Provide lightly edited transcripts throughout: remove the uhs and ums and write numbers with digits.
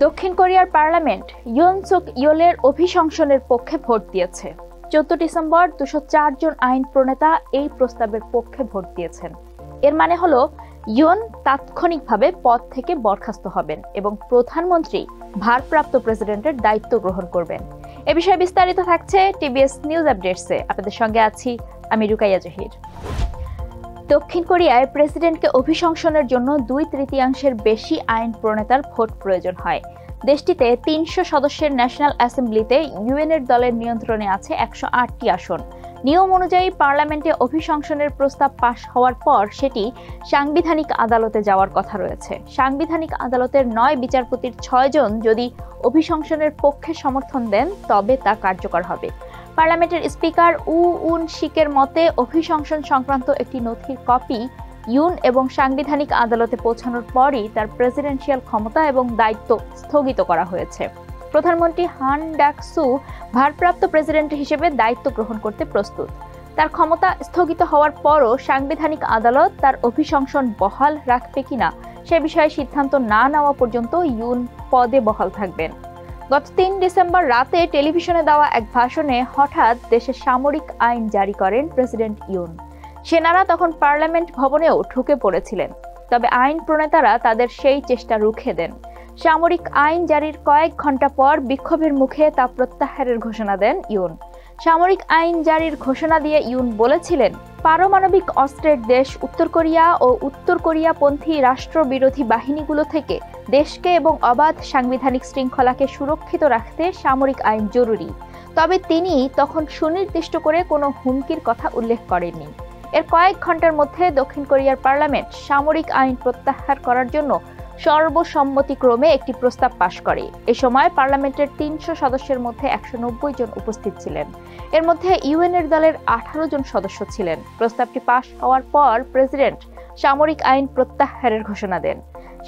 দক্ষিণ কোরিয়ার parliament Yoon সুক ইয়োলের অভিশংসনের পক্ষে ভোট দিয়েছে। 14 ডিসেম্বর 204 জন আইন প্রণেতা এই প্রস্তাবের পক্ষে ভোট দিয়েছেন। এর মানে হলো ইউন তাৎক্ষণিকভাবে পদ থেকে বরখাস্ত হবেন এবং প্রধানমন্ত্রী ভারপ্রাপ্ত প্রেসিডেন্টের দায়িত্ব গ্রহণ করবেন। এ বিষয়ে বিস্তারিত থাকছে টিবিএস নিউজ আপডেটসে। আপনাদের সঙ্গে আছি আমি রুকাইয়া জহির। দক্ষিণ কোরিয়ায় প্রেসিডেন্টকে অভিশংসনের জন্য 2/3 বেশি আইন প্রণেতার ভোট প্রয়োজন হয়। দেশটিতে 300 সদস্যের ন্যাশনাল অ্যাসেম্বলিতে ইউএনের দলের নিয়ন্ত্রণে আছে 108টি আসন। নিয়ম অনুযায়ী পার্লামেন্টে অভিশংসনের প্রস্তাব পাশ হওয়ার পর সেটি সাংবিধানিক আদালতে যাওয়ার কথা রয়েছে। সাংবিধানিক আদালতের 9 বিচারপতির 6 জন যদি অভিশংসনের পক্ষে সমর্থন দেন তবে তা কার্যকর হবে। পার্লামেন্টের স্পিকার উন শিকের মতে অভিশংসন সংক্রান্ত একটি নথির কপি ইউন এবং সাংবিধানিক আদালতে পৌঁছানোর পরই তার প্রেসিডেন্সিয়াল ক্ষমতা এবং দায়িত্ব স্থগিত করা হয়েছে। প্রধানমন্ত্রী হান ডাক-সু ভারপ্রাপ্ত প্রেসিডেন্ট হিসেবে দায়িত্ব গ্রহণ করতে প্রস্তুত। তার ক্ষমতা স্থগিত হওয়ার পরও সাংবিধানিক আদালত তার অভিশংসন বহাল রাখবে কিনা সে বিষয়ে সিদ্ধান্ত না নেওয়া পর্যন্ত ইউন পদে বহাল থাকবেন। গত 3 ডিসেম্বর রাতে টেলিভিশনে দেওয়া এক ভাষণে হঠাৎ দেশে সামরিক আইন জারি করেন প্রেসিডেন্ট ইউন। সেনারা তখন পার্লামেন্ট ভবনেও ঢুকে পড়েছিলেন, তবে আইন প্রণেতারা তাদের সেই চেষ্টা রুখে দেন। সামরিক আইন জারির কয়েক ঘন্টা পর বিক্ষোভের মুখে তা প্রত্যাহারের ঘোষণা দেন ইউন। সামরিক আইন জারির ঘোষণা দিয়ে ইউন বলেছিলেন, পারমাণবিক অস্ত্রের দেশ উত্তর কোরিয়া ও উত্তর কোরিয়াপন্থী রাষ্ট্রবিরোধী বাহিনীগুলো থেকে দেশকে এবং অবাধ সাংবিধানিক শৃঙ্খলাকে সুরক্ষিত রাখতে সামরিক আইন জরুরি। তবে তিনি তখন সুনির্দিষ্ট করে কোনো হুমকির কথা উল্লেখ করেননি। এর কয়েক ঘন্টার মধ্যে দক্ষিণ কোরিয়ার পার্লামেন্ট সামরিক আইন প্রত্যাহার করার জন্য সর্বসম্মতিক্রমে একটি প্রস্তাব পাশ করে। এ সময় পার্লামেন্টের 300 সদস্যের মধ্যে 190 জন উপস্থিত ছিলেন। এর মধ্যে ইউএনের দলের 18 জন সদস্য ছিলেন। প্রস্তাবটি পাশ হওয়ার পর প্রেসিডেন্ট সামরিক আইন প্রত্যাহারের ঘোষণা দেন।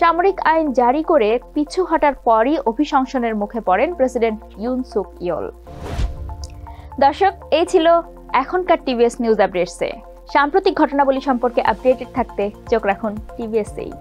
সামরিক আইন জারি করে পিছু হটার পরই অভিশংসনের মুখে পড়েন প্রেসিডেন্ট ইউন সুক ইয়োল। দর্শক, এই ছিল এখনকার টিভিএস নিউজ আপডেটসে। সাম্প্রতিক ঘটনাবলী সম্পর্কে আপডেটেড থাকতে চোখ রাখুন টিভিএসেই।